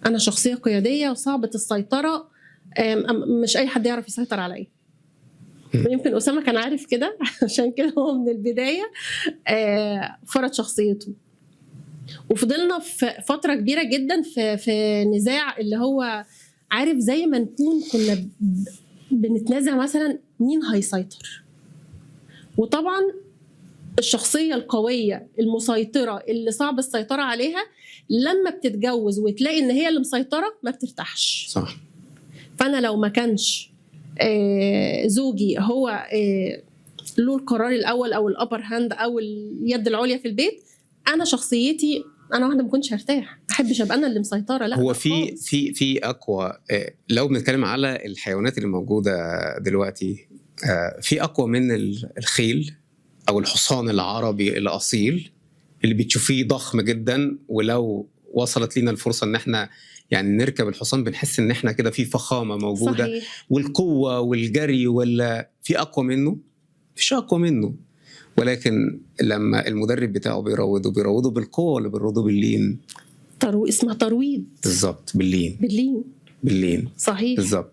أنا شخصية قيادية وصعبة السيطرة، مش أي حد يعرف يسيطر عليّا. ويمكن أسامة كان عارف كده عشان كده هو من البداية فرض شخصيته. وفضلنا في فترة كبيرة جدًا في نزاع اللي هو عارف زي ما نكون كنا بنتنازع مثلًا مين هيسيطر. وطبعًا الشخصية القوية المسيطرة اللي صعب السيطرة عليها لمّا بتتجوز وتلاقي إن هي اللي مسيطرة ما بترتاحش. صح. فأنا لو ما كانش زوجي هو له القرار الأول أو الupper hand أو اليد العُليا في البيت، أنا شخصيتي أنا واحدة ما كنتش هارتاح، ما أحبش أبقى أنا اللي مسيطرة، لأ هو خالص. في أقوى لو بنتكلم على الحيوانات اللي موجودة دلوقتي، في أقوى من الخيل أو الحصان العربي الأصيل اللي بتشوفيه ضخم جدًا، ولو وصلت لينا الفرصة إن إحنا يعني نركب الحصان بنحس إن إحنا كده في فخامة موجودة. صحيح. والقوة والجري في أقوى منه؟ ما فيش أقوى منه. ولكن لما المدرب بتاعه بيروضه بالقوة ولا بيروضه باللين؟ اسمها ترويض. بالضبط، باللين. باللين. باللين. صحيح. بالضبط.